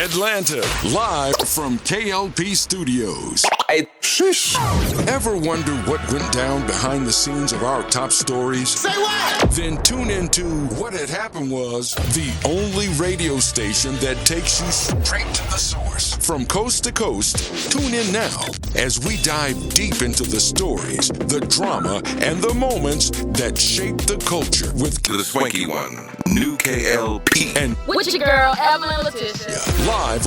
Atlanta, live from K.L.P Studios. Ever wonder what went down behind the scenes of our top stories? Say what? Then tune into What Had Happened Was, the only radio station that takes you straight to the source. From coast to coast, tune in now as we dive deep into the stories, the drama, and the moments that shape the culture with The Swanky One, new K.L.P. and with your girl, Evelyn Letitia. live,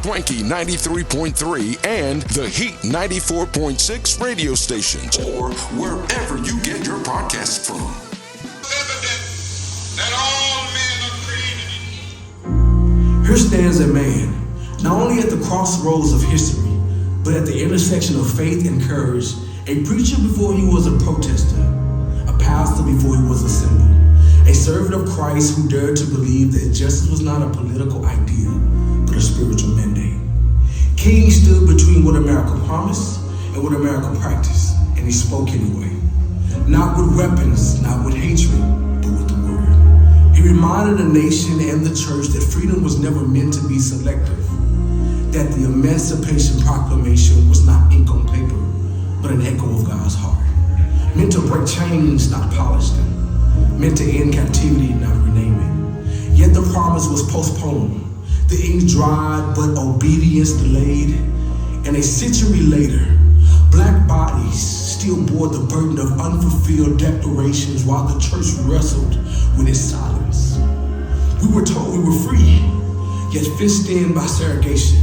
Swanky 93.3 and the Heat 94.6 radio stations, or wherever you get your podcasts from. Evident that all men are created equal. Here stands a man, not only at the crossroads of history, but at the intersection of faith and courage, a preacher before he was a protester, a pastor before he was a symbol, a servant of Christ who dared to believe that justice was not a political idea, but a spiritual mandate. King stood between what America promised and what America practiced, and he spoke anyway. Not with weapons, not with hatred, but with the word. He reminded the nation and the church that freedom was never meant to be selective, that the Emancipation Proclamation was not ink on paper, but an echo of God's heart. Meant to break chains, not polish them. Meant to end captivity, not rename it. Yet the promise was postponed. The ink dried, but obedience delayed. And a century later, black bodies still bore the burden of unfulfilled declarations while the church wrestled with its silence. We were told we were free, yet fenced in by segregation.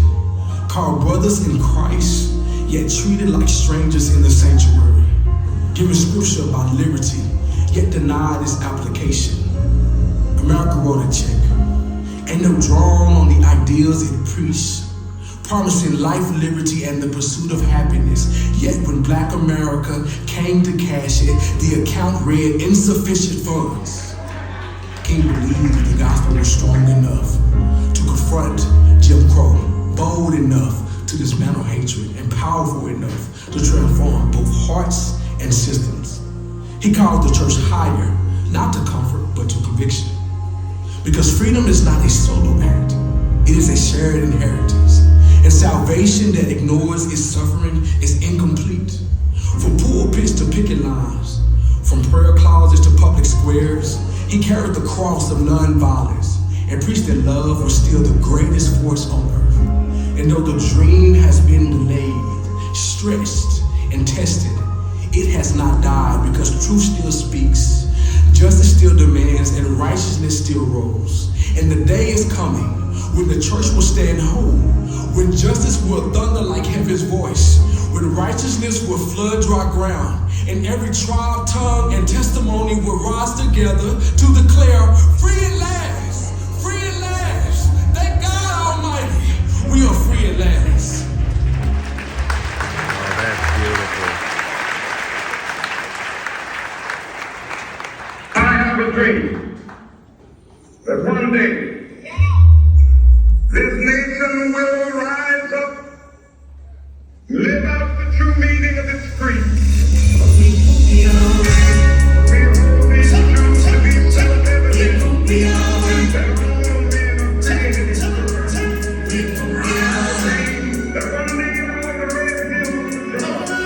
Called brothers in Christ, yet treated like strangers in the sanctuary. Given scripture about liberty, yet denied its application. America wrote a check, and them drawn on the ideals it preached, promising life, liberty, and the pursuit of happiness. Yet when Black America came to cash it, the account read insufficient funds. King believed that the gospel was strong enough to confront Jim Crow, bold enough to dismantle hatred, and powerful enough to transform both hearts and systems. He called the church higher, not to comfort, but to conviction. Because freedom is not a solo act, it is a shared inheritance. And salvation that ignores its suffering is incomplete. From pulpits to picket lines, from prayer closets to public squares, he carried the cross of nonviolence and preached that love was still the greatest force on earth. And though the dream has been delayed, stretched, and tested, it has not died because truth still speaks, justice still demands, and righteousness still rolls. And the day is coming when the church will stand whole, when justice will thunder like heaven's voice, when righteousness will flood dry ground, and every tribe, tongue, and testimony will rise together to declare free at last, free at last. Thank God Almighty, we are free at last. Oh, that's beautiful. I have a dream that one day this nation will rise up, live out the true meaning of its creed. We hold these truths to be self-evident, that all men are created equal. I sing that one day on the red hills of Georgia,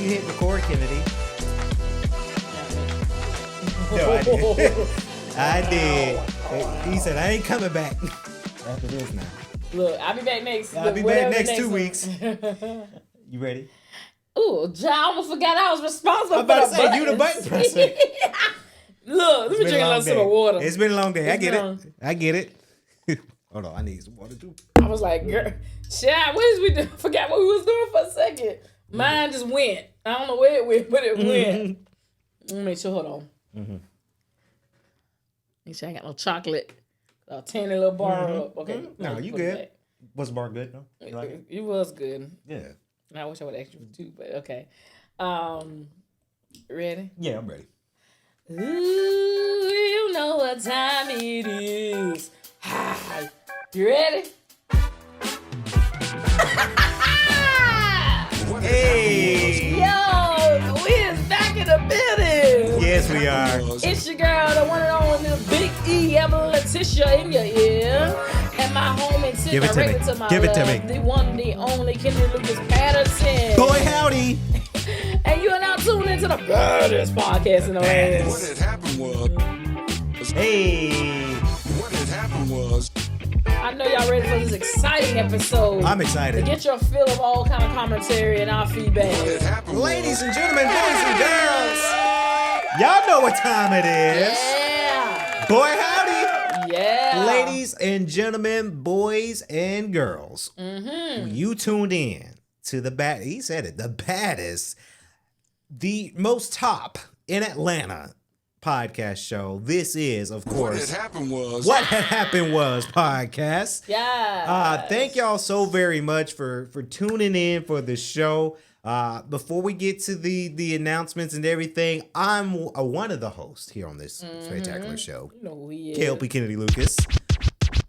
you hit record, Kennedy. No, I did. I did. He said, I ain't coming back after this now. Look, I'll be back next. I'll be back next 2 weeks. You ready? Ooh, John, I almost forgot I was responsible I'm about for to say, you the button presser. Look, let me drink a little sip of water. It's been a long day. I get it. Hold on, I need some water too. I was like, girl, Shad, what is we doing? Forgot what we was doing for a second. Mine just went. I don't know where it went, but it went. Let me make sure, hold on. Mm-hmm. Make sure I ain't got no chocolate. A tiny little bar up. Okay. No, you good. Was the bar good, though? You like it? It was good. Yeah. I wish I would ask you for 2, but okay. Ready? Yeah, I'm ready. Ooh, you know what time it is. You ready? Hey! Yo, we is back in the building. Yes, we are. It's your girl, the one and only Big E, Evelyn Letitia in your ear. And my homie sitting Give it to me. directly to my Give it to left, me. the one, the only Kennedy Lucas Patterson. Boy, howdy. And you are now tuned into the baddest podcast in the land. What had happened was. Hey. What had happened was. I know y'all ready for this exciting episode. I'm To excited. get your feel of all kind of commentary and our feedback. What had happened Ladies was. and gentlemen, boys and girls, y'all know what time it is. Yeah. Boy, howdy. Yeah. Ladies and gentlemen, boys and girls, you tuned in to he said it, the baddest, the most top in Atlanta podcast show. This is, of What course, had happened was. What Had Happened Was podcast. Yeah. Thank y'all so very much for tuning in for the show. Before we get to the announcements and everything, I'm one of the hosts here on this spectacular show. You know who he is. K.L.P Kennedy Lucas.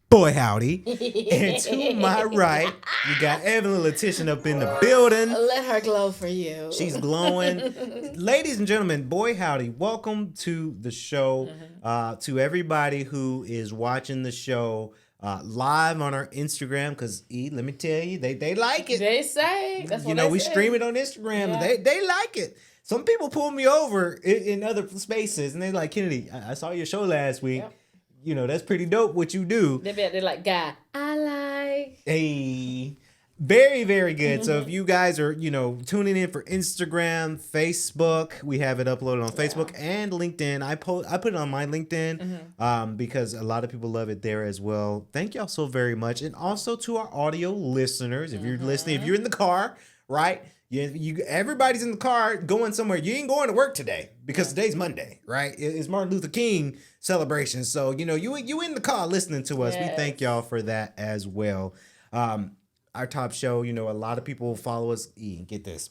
Boy, howdy. And to my right, you got Evelyn Letitia up in the building. Let her glow for you. She's glowing. Ladies and gentlemen, boy, howdy. Welcome to the show. To everybody who is watching the show live on our Instagram, because let me tell you, they like it. They say. That's what we say. stream it on Instagram. Yeah. They like it. Some people pull me over in other spaces, and they're like, Kennedy, I saw your show last week. Yep. You know, that's pretty dope what you do. They're like, guy, I like. Hey, very, very good. So if you guys are, tuning in for Instagram, Facebook, we have it uploaded on Facebook and LinkedIn. I put it on my LinkedIn because a lot of people love it there as well. Thank y'all so very much. And also to our audio listeners, if you're listening, if you're in the car, right? Everybody's in the car going somewhere. You ain't going to work today because today's Monday, right? It's Martin Luther King celebration. So, you in the car listening to us. Yes. We thank y'all for that as well. Our top show, a lot of people follow us. Get this.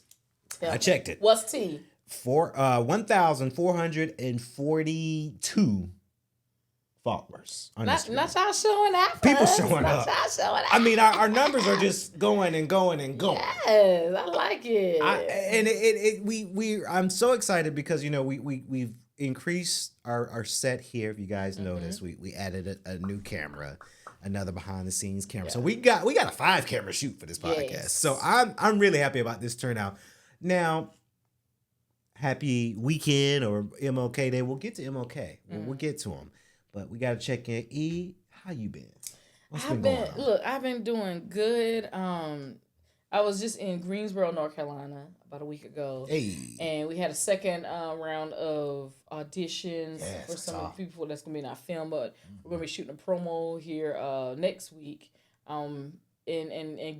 Yeah. I checked it. What's T? 1,442 followers on Instagram. Not y'all showing out. People showing up. Not y'all showing out. I mean, our numbers are just going and going and going. Yes, I like it. I'm so excited because we've increased our set here. If you guys noticed, we added a new camera, another behind the scenes camera. So we got a 5-camera shoot for this podcast. Yes. So I'm really happy about this turnout. Now, happy weekend or MLK Day. We'll get to MLK. We'll get to them, but we got to check in. E, how you been? What's been going on? Look, I've been doing good. I was just in Greensboro, North Carolina about a week ago. Hey. And we had a second round of auditions Yes, for some I saw. of the people that's going to be in our film. But we're going to be shooting a promo here next week and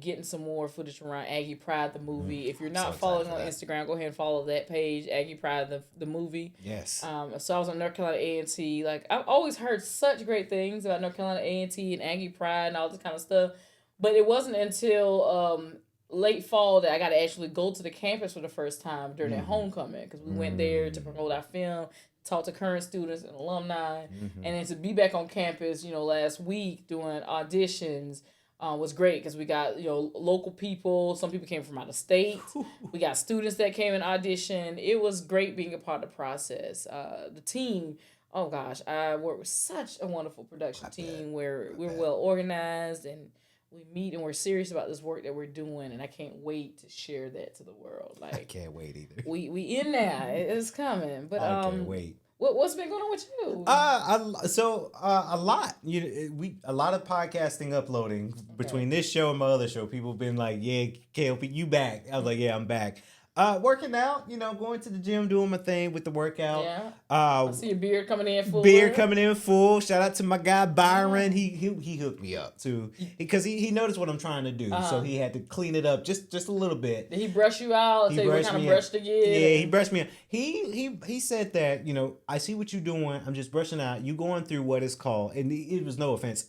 getting some more footage around Aggie Pride, the movie. If you're not so following excited on for Instagram, go ahead and follow that page, Aggie Pride, the movie. Yes. So I was on North Carolina A&T. Like, I've always heard such great things about North Carolina A&T and Aggie Pride and all this kind of stuff. But it wasn't until late fall that I got to actually go to the campus for the first time during that homecoming, because we went there to promote our film, talk to current students and alumni, and then to be back on campus, last week doing auditions was great, because we got, local people. Some people came from out of state. We got students that came and auditioned. It was great being a part of the process. The team, oh gosh, I work with such a wonderful production team where we're well organized and we meet and we're serious about this work that we're doing, and I can't wait to share that to the world. Like, I can't wait either. We in there. It's coming. But I can't wait. What's been going on with you? A lot. A lot of podcasting uploading between this show and my other show. People have been like, "Yeah, K.L.P, you back?" I was like, "Yeah, I'm back." Working out, going to the gym, doing my thing with the workout. Yeah. I see your beard coming in full. Beard coming in full. Shout out to my guy Byron. He hooked me up too because he noticed what I'm trying to do, so he had to clean it up just a little bit. Did he brush you out? Tell you what kind of brush to get? Yeah, he brushed me out. He said that I see what you're doing. I'm just brushing out. You going through what is called, and it was no offense.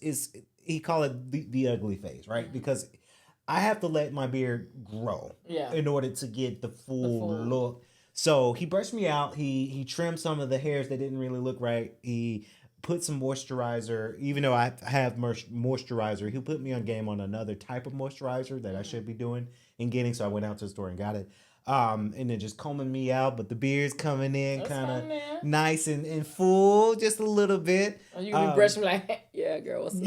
He called it the ugly phase, right? Because I have to let my beard grow in order to get the full look. So he brushed me out. He trimmed some of the hairs that didn't really look right. He put some moisturizer. Even though I have moisturizer, he put me on game on another type of moisturizer that I should be doing and getting. So I went out to the store and got it. And then just combing me out, but the beard's coming in kind of nice and full, just a little bit. You can be brushing like, yeah, girl, what's up?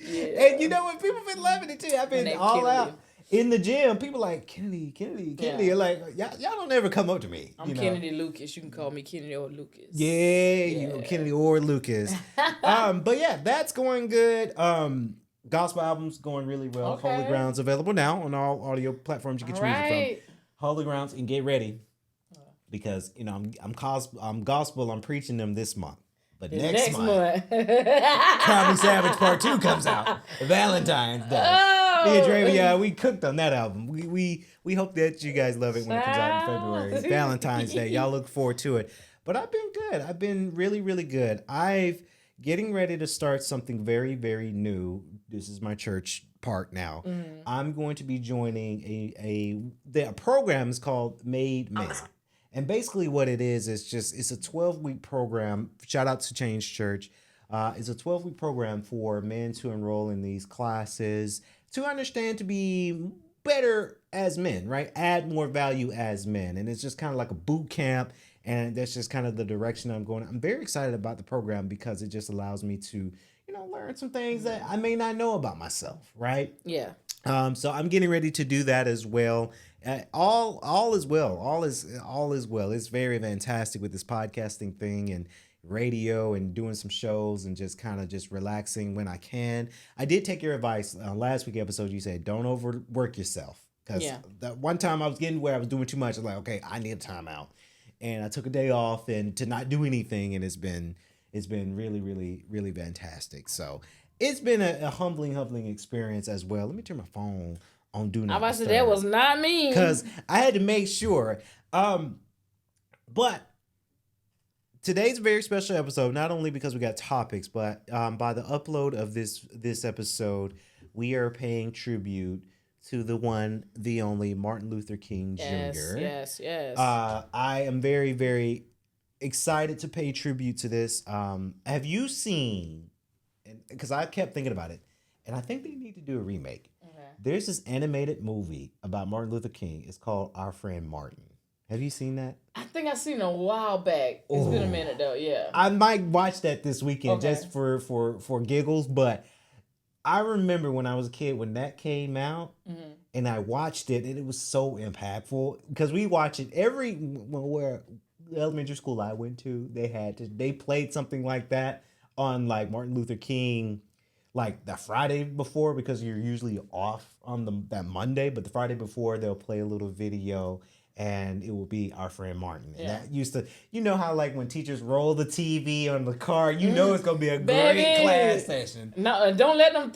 Yeah. And you know what? People been loving it too. I've been all out in the gym. People like Kennedy. Yeah. Like y'all don't ever come up to me. I'm Kennedy Lucas. You can call me Kennedy or Lucas. Yeah. Kennedy or Lucas. But yeah, that's going good. Gospel albums going really well. Okay. Holy Ground's available now on all audio platforms you get your music from. Holy Grounds, and get ready because I'm gospel. I'm preaching them this month, but next month, Comedy Savage Part 2 comes out. Valentine's Day. Oh, Me and Dre, we cooked on that album. We hope that you guys love it when it comes out in February. Valentine's Day. Y'all look forward to it. But I've been good. I've been really, really good. Getting ready to start something very, very new. This is my church part now. Mm-hmm. I'm going to be joining the program is called Made Men. And basically what it is it's a 12-week program. Shout out to Change Church. It's a 12-week program for men to enroll in these classes to understand to be better as men, right? Add more value as men. And it's just kind of like a boot camp. And that's just kind of the direction I'm going. I'm very excited about the program because it just allows me to, learn some things that I may not know about myself, right? Yeah. So I'm getting ready to do that as well. All is well. All is well. It's very fantastic with this podcasting thing and radio and doing some shows and just kind of just relaxing when I can. I did take your advice last week's episode. You said don't overwork yourself because that one time I was getting where I was doing too much. I'm like, okay, I need a timeout. And I took a day off and to not do anything, and it's been really, really, really fantastic. So it's been a humbling experience as well. Let me turn my phone on Do Not Disturb. That was not me. Because I had to make sure. But today's a very special episode, not only because we got topics, but by the upload of this episode, we are paying tribute to the one, the only Martin Luther King Jr. Yes. I am very, very excited to pay tribute to this. Have you seen, because I kept thinking about it, and I think they need to do a remake. Okay. There's this animated movie about Martin Luther King. It's called Our Friend Martin. Have you seen that? I think I seen it a while back. It's been a minute though, yeah. I might watch that this weekend just for giggles, but I remember when I was a kid when that came out, and I watched it, and it was so impactful because we watch it where the elementary school I went to, they played something like that on like Martin Luther King, like the Friday before, because you're usually off on that Monday, but the Friday before they'll play a little video. And it will be Our Friend Martin. And that used to, how like when teachers roll the TV on the car, it's going to be a great class session. No, don't let them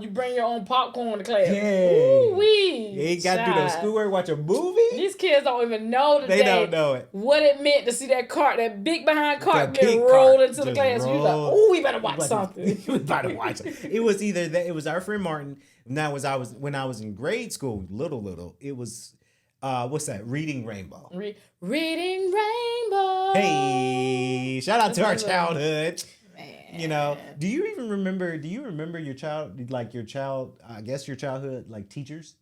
you bring your own popcorn to class. Yeah. Ooh-wee. You ain't got to do no schoolwork, watch a movie. These kids don't even know They don't know it. What it meant to see that cart, that big behind cart get rolled into the class. You like, ooh, we better watch something. We better watch it. It was either that, it was Our Friend Martin, and that was when I was in grade school, little, it was what's that? Reading Rainbow. Reading Rainbow. Hey, shout out to our childhood. Man. Do you remember your childhood, like teachers?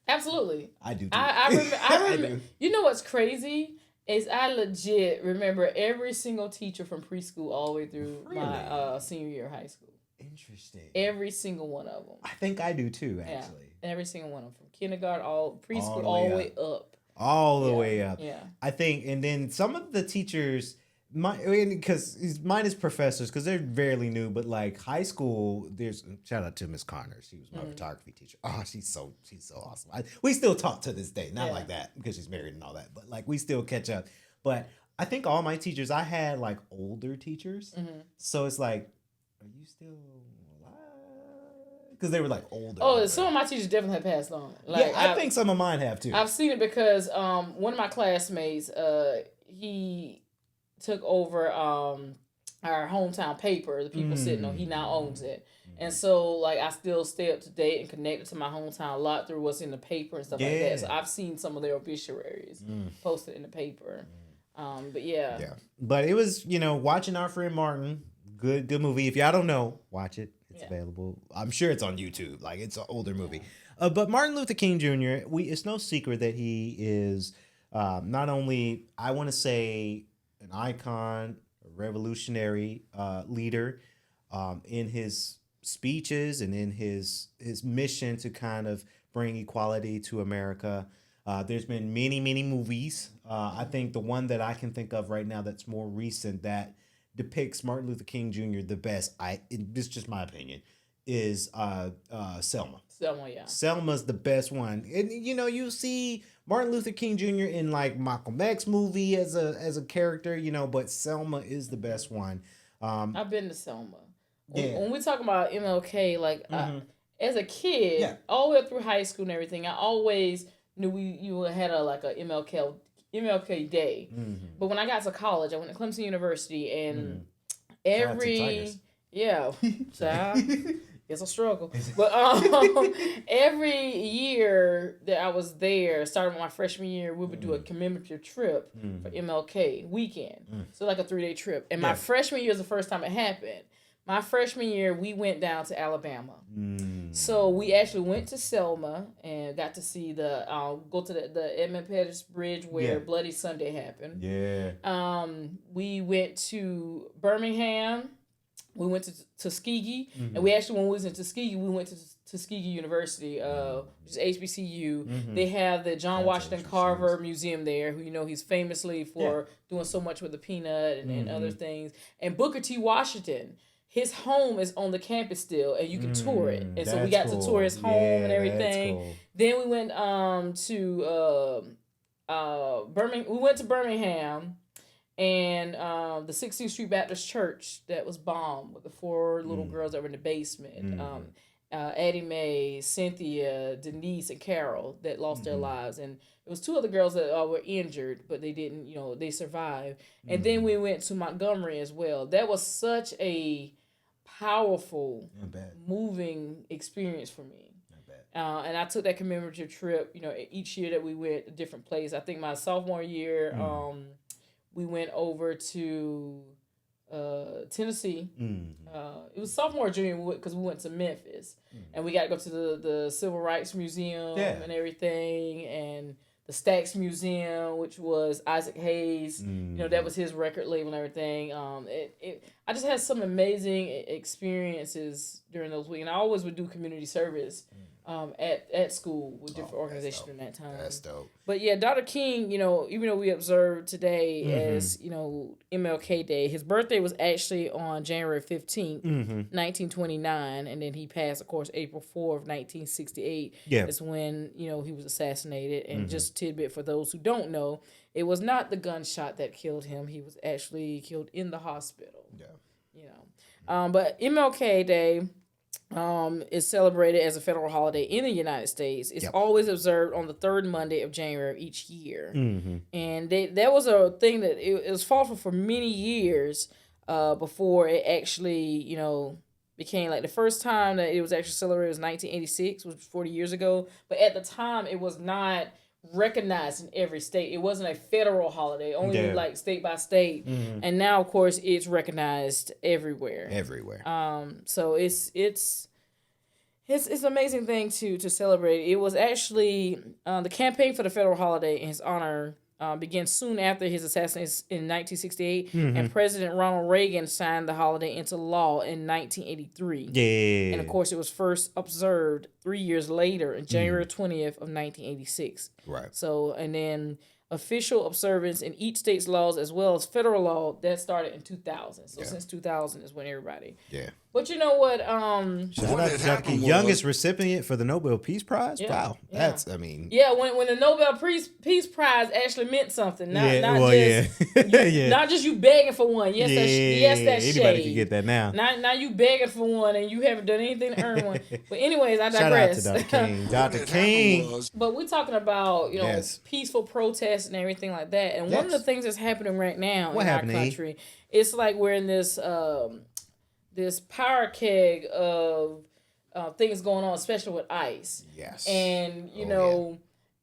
Absolutely. I do too. I remember. I do. You know what's crazy is I legit remember every single teacher from preschool all the way through my senior year of high school. Interesting. Every single one of them. I think I do too, actually. Yeah, every single one of them, from kindergarten, preschool, the all way the way up. All the way up. Yeah. I think, and then some of the teachers, because mine is professors, because they're fairly new, but like high school, there's shout out to Miss Connor. She was my photography teacher. Oh, she's so awesome. We still talk to this day, not like that because she's married and all that, but like we still catch up. But I think all my teachers, I had like older teachers, so it's like, are you still alive? Because they were like older. Oh, some of my teachers definitely have passed on. Like, yeah, I think some of mine have too. I've seen it because one of my classmates, he took over our hometown paper, the people sitting on. He now owns it. And so, like, I still stay up to date and connected to my hometown a lot through what's in the paper and stuff like that. So I've seen some of their obituaries posted in the paper. But yeah. But it was, watching Our Friend Martin, good movie. If y'all don't know, watch it. It's available. I'm sure it's on YouTube. Like, it's an older movie. But Martin Luther King Jr., it's no secret that he is not only, I want to say, an icon, a revolutionary leader in his speeches and in his mission to kind of bring equality to America. There's been many, many movies. I think the one that I can think of right now that's more recent that depicts Martin Luther King Jr. the best, this is just my opinion, is Selma. Selma, yeah. Selma's the best one. And you see Martin Luther King Jr. in like Malcolm X movie as a character, but Selma is the best one. I've been to Selma. Yeah. When we talk about MLK, like as a kid, all the way up through high school and everything, I always knew you had a MLK Day. But when I got to college, I went to Clemson University, and it's a struggle. But every year that I was there, starting with my freshman year, we would do a commemorative trip for MLK weekend. So like a 3-day trip. And my freshman year was the first time it happened. My freshman year, we went down to Alabama. So we actually went to Selma and got to see go to the Edmund Pettus Bridge where Bloody Sunday happened. Yeah. We went to Birmingham. We went to Tuskegee. And we actually, when we was in Tuskegee, we went to Tuskegee University, which is HBCU. They have the John Washington Carver Museum there, who he's famously for doing so much with the peanut and other things. And Booker T. Washington, his home is on the campus still, and you can tour it. And so we got to tour his home and everything. Cool. Then we went to Birmingham. We went to Birmingham, and the 16th Street Baptist Church that was bombed with the 4 little girls that were in the basement. Addie Mae, Cynthia, Denise, and Carol that lost their lives. And it was 2 other girls that were injured, but they didn't, they survived. And then we went to Montgomery as well. That was such a powerful, moving experience for me. And I took that commemorative trip, each year that we went a different place. I think my sophomore year, we went over to Tennessee. It was sophomore junior because we went to Memphis, and we got to go to the Civil Rights Museum and everything, and the Stax Museum, which was Isaac Hayes. That was his record label and everything. I just had some amazing experiences during those weeks, and I always would do community service at school with different organizations during that time. That's dope. But yeah, Dr. King, even though we observed today as, MLK Day, his birthday was actually on January 15th, 1929. And then he passed, of course, April 4th, 1968. Yeah. Is when, he was assassinated. And just tidbit for those who don't know, it was not the gunshot that killed him. He was actually killed in the hospital. Yeah. But MLK Day is celebrated as a federal holiday in the United States. It's always observed on the 3rd Monday of January of each year. And that was a thing that it was fought for many years before it actually, became like the first time that it was actually celebrated was 1986, which was 40 years ago. But at the time, it was not recognized in every state. It wasn't a federal holiday, only like state by state. And now, of course, it's recognized everywhere. So it's an amazing thing to celebrate. It was actually the campaign for the federal holiday in his honor began soon after his assassination in 1968, and President Ronald Reagan signed the holiday into law in 1983. Yeah. And of course, it was first observed 3 years later, in January 20th of 1986. Right. So, and then official observance in each state's laws as well as federal law that started in 2000. So since 2000 is when everybody. Yeah. But you know what? Shout out to had the happened youngest recipient for the Nobel Peace Prize. Yeah, Wow. yeah. That's, I mean. Yeah, when the Nobel Peace Prize actually meant something, not yeah. not just you begging for one. Yes, that's anybody shade. can get that now. Now you begging for one and you haven't done anything to earn one. But anyways, I Shout out digress. to Dr. King. Dr. What had King. happened was, But we're talking about Yes. peaceful protests and everything like that. And one of the things that's happening right now What in our happened, E? country, it's like we're in this this power keg of things going on, especially with ICE. Yes. And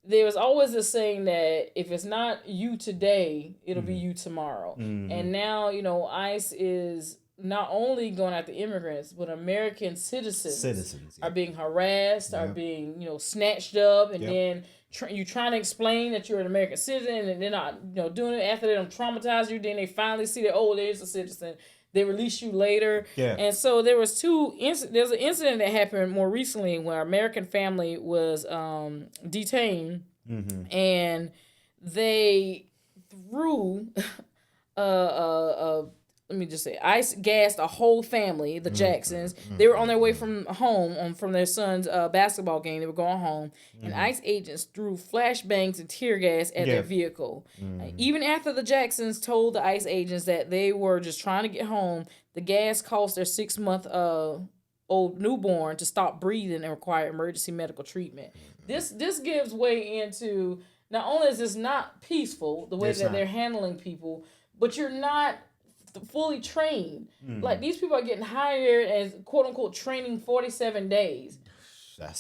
there was always this saying that if it's not you today, it'll be you tomorrow. And now ICE is not only going after immigrants, but American citizens are being harassed, are being snatched up, and then you trying to explain that you're an American citizen, and they're not doing it. After they don't traumatize you, then they finally see that there's a citizen. They release you later. Yeah. And so there's an incident that happened more recently where an American family was detained, and they threw let me just say, ICE gassed a whole family, the Jacksons. They were on their way from home, from their son's basketball game. They were going home. And ICE agents threw flashbangs and tear gas at their vehicle. Even after the Jacksons told the ICE agents that they were just trying to get home, the gas caused their 6-month-old newborn to stop breathing and require emergency medical treatment. This gives way into, not only is this not peaceful, the way that they're handling people, but you're not fully trained. Like, these people are getting hired as quote-unquote training 47 days.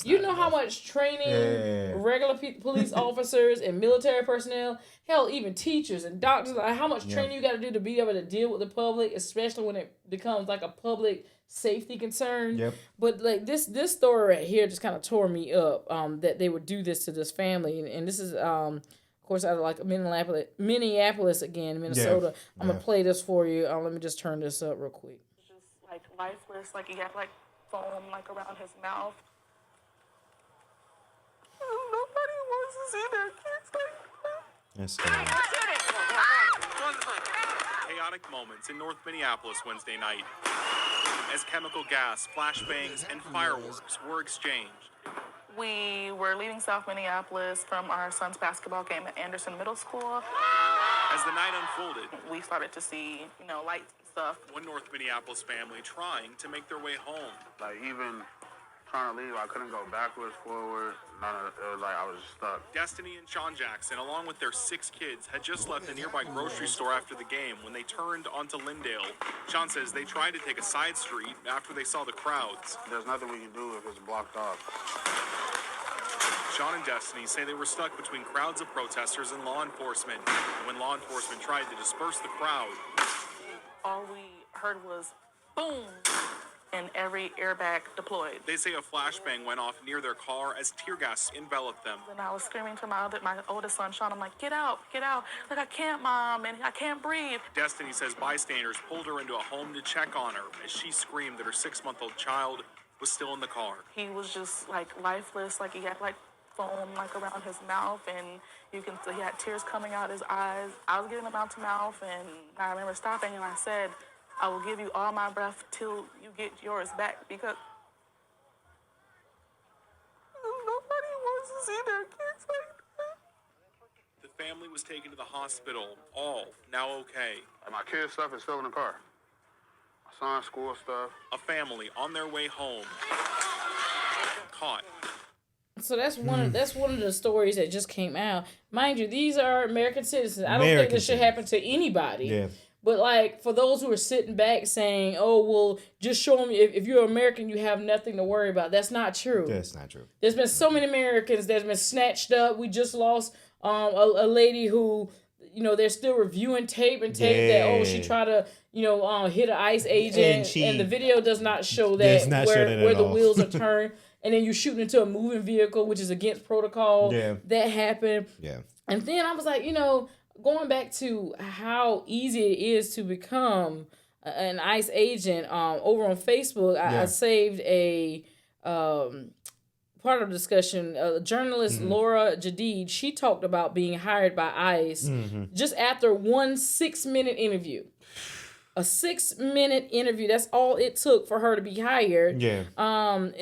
You know how much training regular police officers and military personnel, hell, even teachers and doctors, like how much training you got to do to be able to deal with the public, especially when it becomes like a public safety concern. But like this story right here just kind of tore me up, that they would do this to this family. And this is of course, out of like Minneapolis again, Minnesota. I'm gonna play this for you. Let me just turn this up real quick. Just like lifeless, like he had like foam like around his mouth. Nobody wants to see their kids like that. That's Chaotic moments in North Minneapolis Wednesday night as chemical gas, flashbangs, and fireworks were exchanged. We were leaving South Minneapolis from our son's basketball game at Anderson Middle School. As the night unfolded, We started to see, lights and stuff. one North Minneapolis family trying to make their way home. Like, even trying to leave, I couldn't go backwards, forward. It was like I was stuck. Destiny and Sean Jackson, along with their 6 kids, had just left the nearby grocery store after the game when they turned onto Lyndale. Sean says they tried to take a side street after they saw the crowds. There's nothing we can do if it's blocked off. Sean and Destiny say they were stuck between crowds of protesters and law enforcement. And when law enforcement tried to disperse the crowd, All we heard was boom, and every airbag deployed. they say a flashbang went off near their car as tear gas enveloped them. And I was screaming to my oldest son, Sean. I'm like, get out. Like, I can't, Mom, and I can't breathe. Destiny says bystanders pulled her into a home to check on her as she screamed that her 6-month-old child was still in the car. He was just like lifeless, like he had like foam like around his mouth, and you can see he had tears coming out his eyes. I was getting him out to mouth, and I remember stopping and I said, I will give you all my breath till you get yours back, because nobody wants to see their kids like that. The family was taken to the hospital, all now okay. My kids' stuff is still in the car. My son's school stuff. A family on their way home. Caught. So that's one of the stories that just came out. Mind you, these are American citizens. I don't think this should happen to anybody. Yeah. But like for those who are sitting back saying, "Oh, well, just show them if you're American, you have nothing to worry about." That's not true. That's not true. There's been so many Americans that's been snatched up. We just lost a lady who, they're still reviewing tape that she tried to hit an ICE agent, and the video does not show that where the wheels are turned. and then you're shooting into a moving vehicle, which is against protocol. Yeah. That happened. Yeah. And then I was like, going back to how easy it is to become an ICE agent, over on Facebook, I saved a part of the discussion. Journalist Laura Jadid, she talked about being hired by ICE just after one 6-minute interview. A 6-minute interview. That's all it took for her to be hired. Yeah.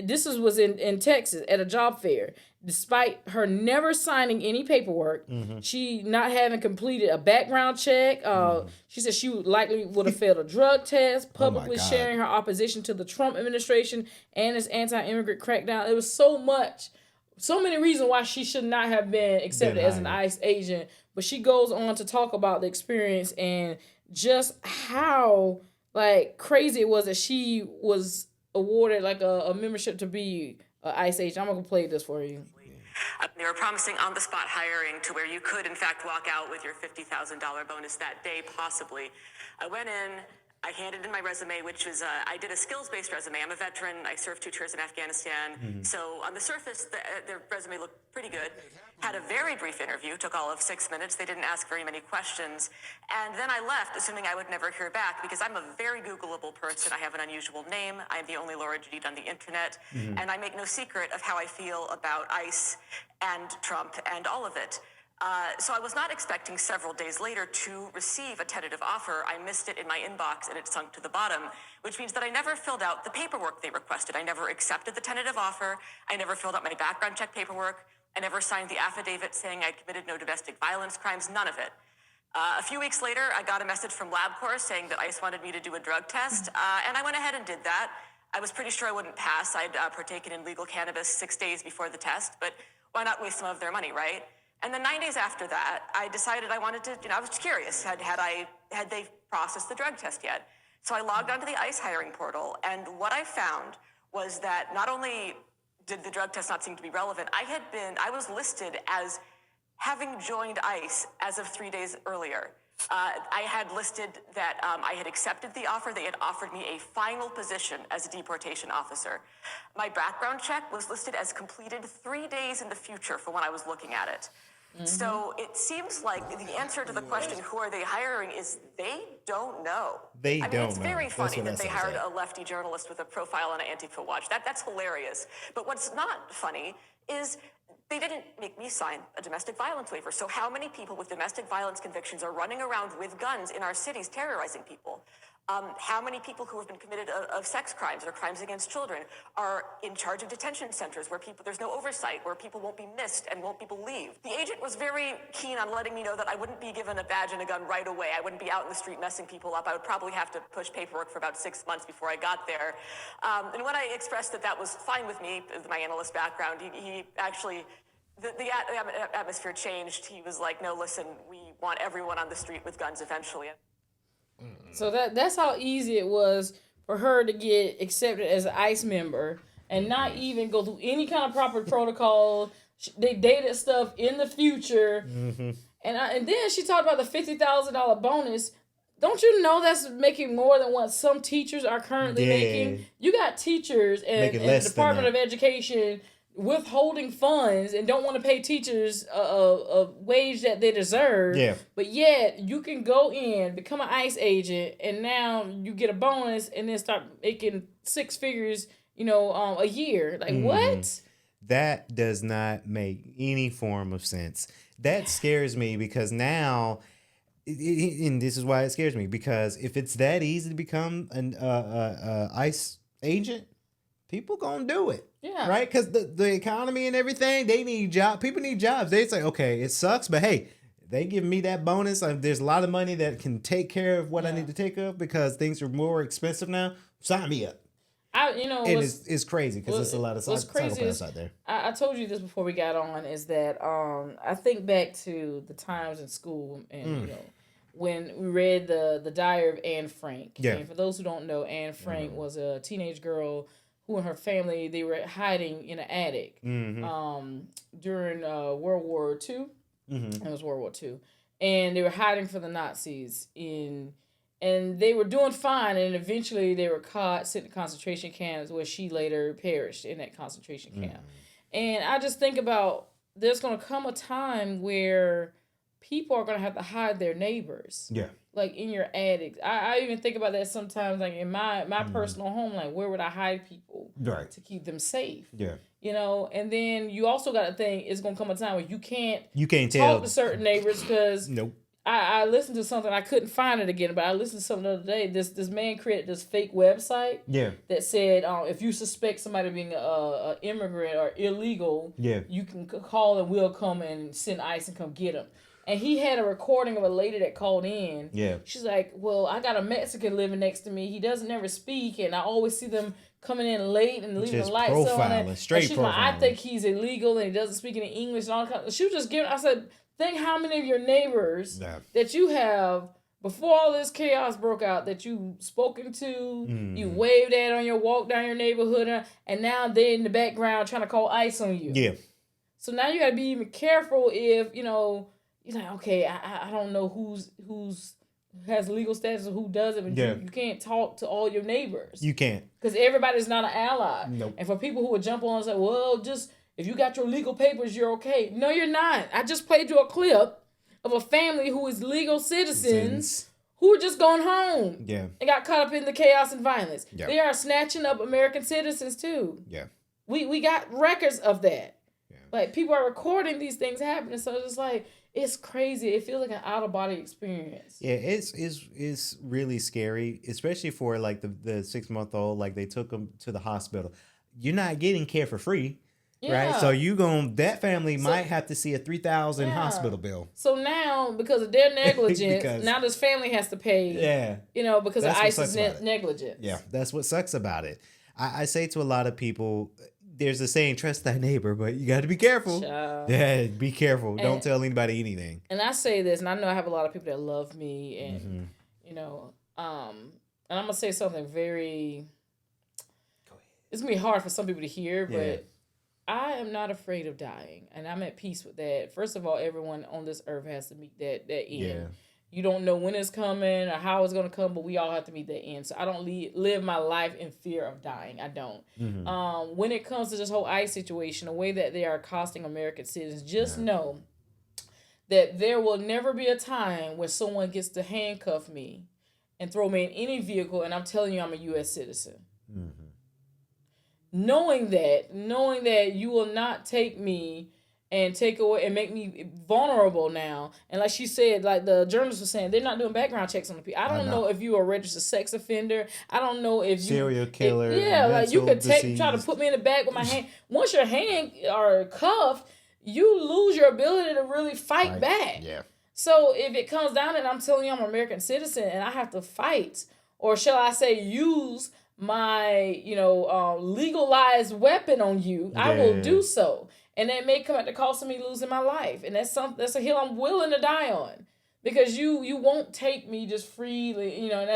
This was in Texas at a job fair. Despite her never signing any paperwork, she not having completed a background check. She said she likely would have failed a drug test, publicly sharing her opposition to the Trump administration and its anti-immigrant crackdown. There was so many reasons why she should not have been accepted as an ICE agent. But she goes on to talk about the experience and just how crazy it was that she was awarded a membership to be an ICE agent. I'm gonna play this for you. They were promising on-the-spot hiring to where you could, in fact, walk out with your $50,000 bonus that day, possibly. I went in. I handed in my resume, which was, I did a skills-based resume. I'm a veteran. I served 2 tours in Afghanistan. So on the surface, the resume looked pretty good. Had a very brief interview, took all of 6 minutes. They didn't ask very many questions. And then I left, assuming I would never hear back, because I'm a very Googleable person. I have an unusual name. I'm the only Laura Jadid on the internet. And I make no secret of how I feel about ICE and Trump and all of it. So I was not expecting several days later to receive a tentative offer. I missed it in my inbox and it sunk to the bottom, which means that I never filled out the paperwork they requested. I never accepted the tentative offer. I never filled out my background check paperwork. I never signed the affidavit saying I committed no domestic violence crimes, none of it. A few weeks later, I got a message from LabCorp saying that ICE wanted me to do a drug test, and I went ahead and did that. I was pretty sure I wouldn't pass. I'd partaken in legal cannabis 6 days before the test, but why not waste some of their money, right? And then 9 days after that, I decided I wanted to, I was curious, had they processed the drug test yet? So I logged onto the ICE hiring portal, and what I found was that not only did the drug test not seem to be relevant, I was listed as having joined ICE as of 3 days earlier. I had listed that I had accepted the offer. They had offered me a final position as a deportation officer. My background check was listed as completed 3 days in the future from when I was looking at it. So it seems like the answer to the question, who are they hiring, is they don't know. It's very funny that they hired a lefty journalist with a profile on Antifa Watch. That's hilarious. But what's not funny is they didn't make me sign a domestic violence waiver. So how many people with domestic violence convictions are running around with guns in our cities terrorizing people? How many people who have been committed of sex crimes or crimes against children are in charge of detention centers where there's no oversight, where people won't be missed and won't be believed? The agent was very keen on letting me know that I wouldn't be given a badge and a gun right away. I wouldn't be out in the street messing people up. I would probably have to push paperwork for about 6 months before I got there. And when I expressed that was fine with me, with my analyst background, he actually... The atmosphere changed. He was like, no, listen, we want everyone on the street with guns eventually. So that's how easy it was for her to get accepted as an ICE member and not even go through any kind of proper protocol. They dated stuff in the future. And then she talked about the $50,000 bonus. Don't you know that's making more than what some teachers are currently making? You got teachers and the Department of Education withholding funds and don't want to pay teachers a wage that they deserve. But yet you can go in, become an ICE agent, and now you get a bonus and then start making 6 figures, a year. Like what? That does not make any form of sense. That scares me because now, and this is why it scares me, because if it's that easy to become an ICE agent, people gonna do it. Yeah. Right? Because the economy and everything, they need jobs. People need jobs. They say, okay, it sucks, but hey, they give me that bonus. There's a lot of money that can take care of what I need to take care of because things are more expensive now. Sign me up. It's crazy because there's a lot of psychopaths out there. I told you this before we got on, is that I think back to the times in school and when we read the Diary of Anne Frank. Yeah. And for those who don't know, Anne Frank was a teenage girl who and her family, they were hiding in an attic during World War II. It was World War II. And they were hiding from the Nazis. And And they were doing fine, and eventually they were caught, sent to concentration camps, where she later perished in that concentration camp. And I just think about, there's going to come a time where people are going to have to hide their neighbors. Yeah. Like in your attic. I even think about that sometimes, like in my personal home, like where would I hide people to keep them safe? Yeah. You know, and then you also got to think, it's going to come a time where you can't tell talk to certain neighbors because nope. I listened to something, I couldn't find it again, but I listened to something the other day. This man created this fake website that said, if you suspect somebody being a immigrant or illegal, you can call and we'll come and send ICE and come get them. And he had a recording of a lady that called in. Yeah. She's like, well, I got a Mexican living next to me. He doesn't ever speak, and I always see them coming in late and leaving the lights on. And she's like, I think he's illegal and he doesn't speak any English and all that. She was just giving, I said, think how many of your neighbors that you have before all this chaos broke out that you spoken to, you waved at on your walk down your neighborhood, and now they're in the background trying to call ICE on you. Yeah. So now you got to be even careful if, you know, you're like, okay, I don't know who's has legal status or who doesn't, but you can't talk to all your neighbors. You can't. Because everybody's not an ally. Nope. And for people who would jump on and say, well, just if you got your legal papers, you're okay. No, you're not. I just played you a clip of a family who is legal citizens who were just going home. Yeah. And got caught up in the chaos and violence. Yeah. They are snatching up American citizens too. Yeah. We got records of that. Yeah. Like people are recording these things happening. So it's like, it's crazy. It feels like an out-of-body experience. Yeah, it's really scary, especially for like the 6-month-old. Like they took him to the hospital. You're not getting care for free, right? So that family might have to see a $3,000 hospital bill. So now, because of their negligence, now this family has to pay. Yeah, you know, because of ICE's negligence. Yeah, that's what sucks about it. I say to a lot of people, there's a saying, trust thy neighbor, but you got to be careful. Yeah, be careful. Don't tell anybody anything. And I say this, and I know I have a lot of people that love me, and you know, and I'm gonna say something very. It's gonna be hard for some people to hear, but I am not afraid of dying, and I'm at peace with that. First of all, everyone on this earth has to meet that end. Yeah. You don't know when it's coming or how it's going to come, but we all have to meet that end. So I don't live my life in fear of dying. I don't. When it comes to this whole ICE situation, the way that they are costing American citizens, just know that there will never be a time where someone gets to handcuff me and throw me in any vehicle, and I'm telling you I'm a U.S. citizen. Knowing that you will not take me and take away and make me vulnerable now. And like she said, like the journalist was saying, they're not doing background checks on the people. I don't know if you are a registered sex offender. I don't know if you serial killer. Like you could try to put me in the back with my hand. Once your hand are cuffed, you lose your ability to really fight back. Yeah. So if it comes down and I'm telling you I'm an American citizen and I have to fight, or shall I say use my, legalized weapon on you, I will do so. And that may come at the cost of me losing my life. And that's a hill I'm willing to die on. Because you won't take me just freely, and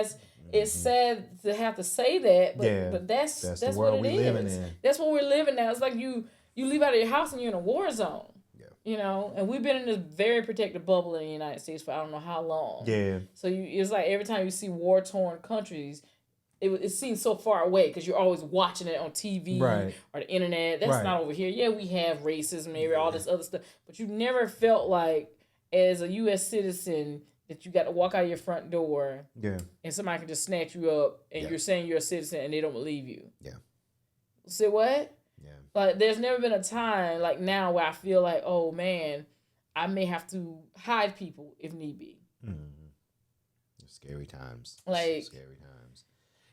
it's sad to have to say that, but that's the what world it is. Living in. That's what we're living now. It's like you leave out of your house and you're in a war zone. And we've been in this very protected bubble in the United States for I don't know how long. Yeah. So it's like every time you see war-torn countries, it seems so far away because you're always watching it on TV or the internet. That's not over here. Yeah, we have racism and all this other stuff, but you never felt like as a U.S. citizen that you got to walk out of your front door and somebody can just snatch you up and you're saying you're a citizen and they don't believe you. Yeah. Say what? Yeah. Like there's never been a time like now where I feel like, oh man, I may have to hide people if need be. Scary times. Like scary times.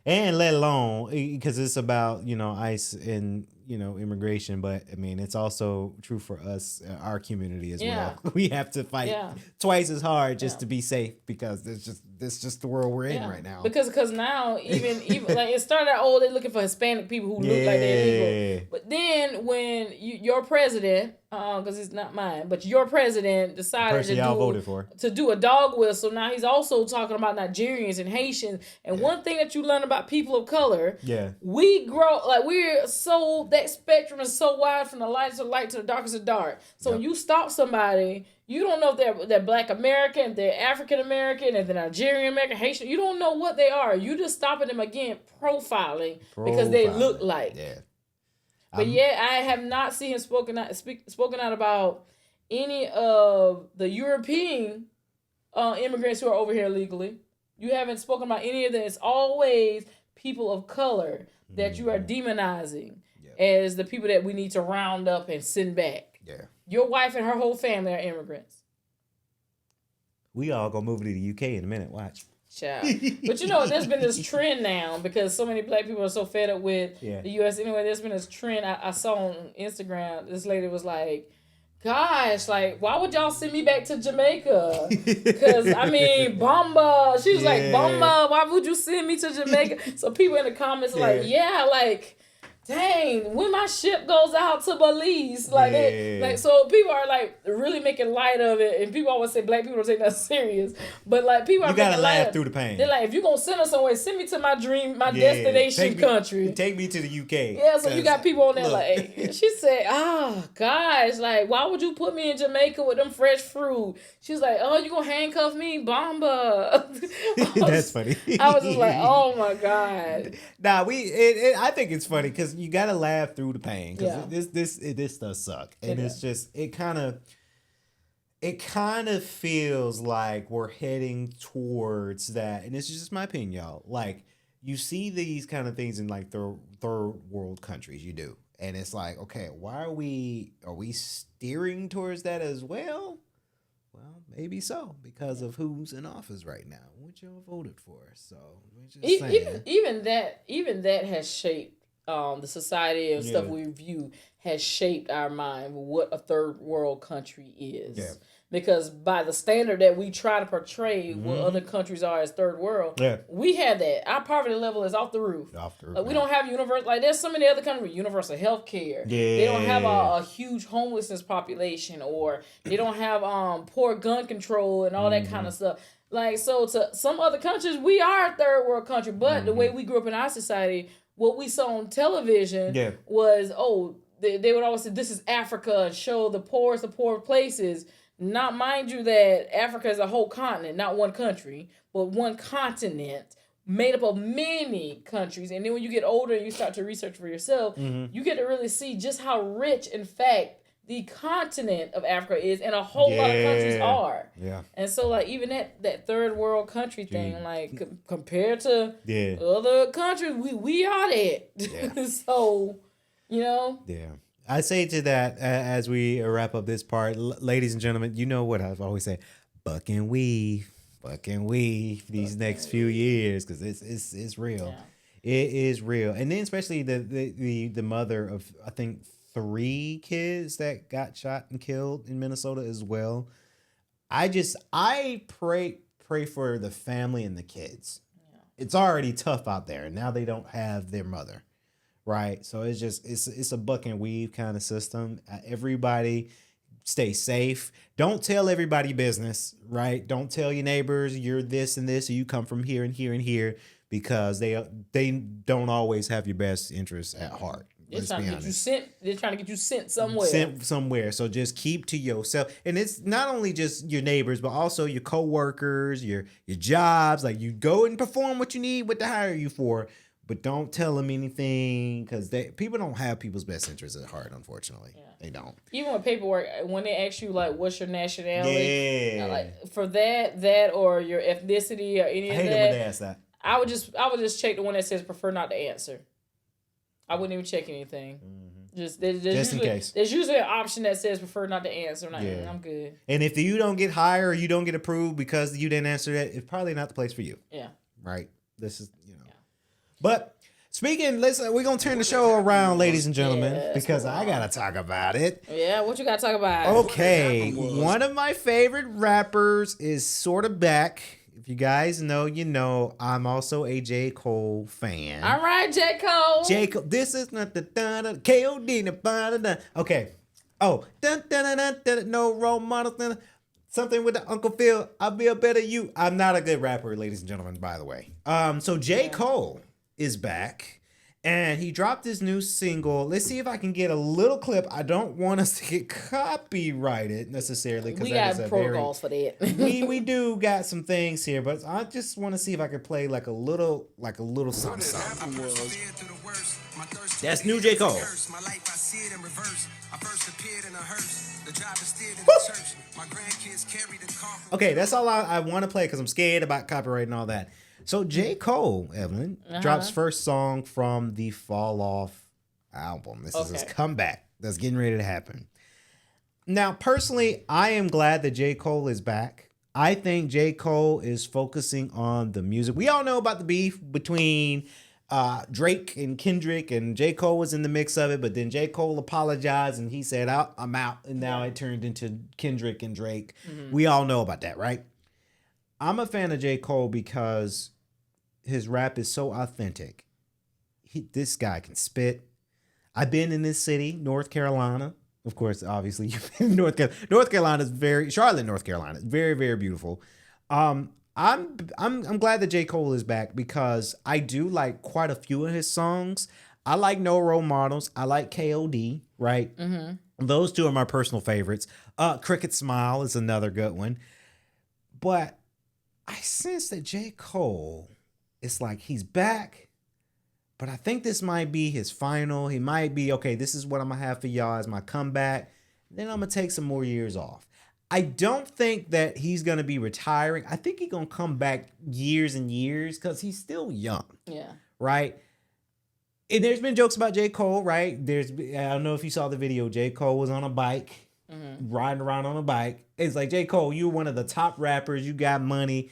And let alone, because it's about, ICE and, immigration. But, I mean, it's also true for us, our community as well. We have to fight twice as hard just to be safe because it's just the world we're in right now. Because now, even like it started out, they're looking for Hispanic people who look like they're illegal. But then when your president, because it's not mine, but your president decided to do a dog whistle. Now he's also talking about Nigerians and Haitians. And one thing that you learn about people of color, we grow, like we're so that spectrum is so wide from the light to the light to the dark to the dark. So when you stop somebody, you don't know if they're Black American, if they're African American, if they're Nigerian American, Haitian. You don't know what they are. You just stopping them again, profiling because they look like. Yeah. But I have not seen him spoken out about any of the European immigrants who are over here illegally. You haven't spoken about any of them. It's always people of color that you are demonizing as the people that we need to round up and send back. Yeah. Your wife and her whole family are immigrants. We all gonna move to the UK in a minute. Watch. Child. But you know, there's been this trend now because so many Black people are so fed up with the U.S. Anyway, there's been this trend I saw on Instagram. This lady was like, gosh, like, why would y'all send me back to Jamaica? Because, I mean, Bomba. She was like, Bomba, why would you send me to Jamaica? So people in the comments are like, like, dang, when my ship goes out to Belize, like, so people are like really making light of it, and people always say Black people don't take that serious, but like people are you gotta making laugh light through the pain. They're like, if you gonna send us somewhere, send me to my dream, my destination country. Take me to the UK. Yeah, so you got people on there like, she said, gosh, like, why would you put me in Jamaica with them fresh fruit? She's like, oh, you gonna handcuff me, Bomba? That's funny. I was just like, oh my God. Nah, I think it's funny because you gotta laugh through the pain because this does suck, and it's just it kind of feels like we're heading towards that, and it's just my opinion, y'all. Like you see these kind of things in like third world countries, you do, and it's like, okay, why are we steering towards that as well? Well, maybe so because of who's in office right now, which y'all voted for. So even that has shaped the society and stuff we view has shaped our mind what a third world country is. Yeah. Because by the standard that we try to portray what other countries are as third world, we have that. Our poverty level is off the roof. Like, we don't have universal, like there's so many other countries with universal health care. Yeah. They don't have a huge homelessness population, or they don't have poor gun control and all that kind of stuff. Like, so to some other countries, we are a third world country, but the way we grew up in our society, what we saw on television was, they would always say, this is Africa, and show the poorest of poor places. Not mind you that Africa is a whole continent, not one country, but one continent made up of many countries. And then when you get older and you start to research for yourself, you get to really see just how rich, in fact, the continent of Africa is, and a whole lot of countries are. Yeah. And so, like, even that third world country thing, like, compared to other countries, we are that. Yeah. So, you know. Yeah. I say to that as we wrap up this part, ladies and gentlemen, you know what I've always said, buck and weave these next few years, because it's real. Yeah. It is real. And then especially the mother of, I think, 3 kids that got shot and killed in Minnesota as well. I pray for the family and the kids. Yeah. It's already tough out there, and now they don't have their mother. Right. So it's a buck and weave kind of system. Everybody stay safe. Don't tell everybody business, right? Don't tell your neighbors you're this and this, or you come from here and here and here, because they don't always have your best interests at heart. They're trying to get you sent somewhere. Sent somewhere. So just keep to yourself. And it's not only just your neighbors, but also your coworkers, your jobs. Like, you go and perform what you need, what to hire you for. But don't tell them anything, because people don't have people's best interests at heart, unfortunately. Yeah. They don't. Even with paperwork, when they ask you, like, what's your nationality? Yeah. Like, for that or your ethnicity or any of that. I hate it when they ask that. I would just check the one that says prefer not to answer. I wouldn't even check anything. Mm-hmm. Just in case. There's usually an option that says prefer not to answer. I'm good. And if you don't get hired or you don't get approved because you didn't answer that, it's probably not the place for you. Yeah. Right? This is, But speaking, we're going to turn the show around, ladies and gentlemen, because I got to talk about it. Yeah, what you got to talk about? Okay, one of my favorite rappers is sort of back. If you guys know, you know, I'm also a J. Cole fan. All right, J. Cole. J. Cole, this is not the K.O.D. Okay. Oh, no role models. Something with the Uncle Phil. I'll be a better you. I'm not a good rapper, ladies and gentlemen, by the way. So J. Cole is back, And he dropped his new single. Let's see if I can get a little clip. I don't want us to get copyrighted necessarily. We got protocols for that. we do got some things here, but I just want to see if I could play like a little something. That's new J. Cole. Okay, that's all I want to play because I'm scared about copyright and all that. So J. Cole, Evelyn, drops first song from the Fall Off album. This is his comeback that's getting ready to happen. Now, personally, I am glad that J. Cole is back. I think J. Cole is focusing on the music. We all know about the beef between Drake and Kendrick, and J. Cole was in the mix of it, but then J. Cole apologized and he said, I'm out. And now it turned into Kendrick and Drake. We all know about that, right? I'm a fan of J. Cole because his rap is so authentic. This guy can spit. I've been in this city, North Carolina. Of course, obviously, you've been in North Carolina. North Carolina is Charlotte, North Carolina is very, very beautiful. I'm glad that J. Cole is back because I do like quite a few of his songs. I like No Role Models. I like K.O.D., right? Those two are my personal favorites. Cricket Smile is another good one. But I sense that J. Cole, it's like he's back, but I think this might be his final. He might be, okay, this is what I'm going to have for y'all as my comeback. Then I'm going to take some more years off. I don't think that he's going to be retiring. I think he's going to come back years and years because he's still young. Yeah. Right? And there's been jokes about J. Cole, right? I don't know if you saw the video. J. Cole was on a bike, riding around on a bike. It's like, J. Cole, you're one of the top rappers. You got money.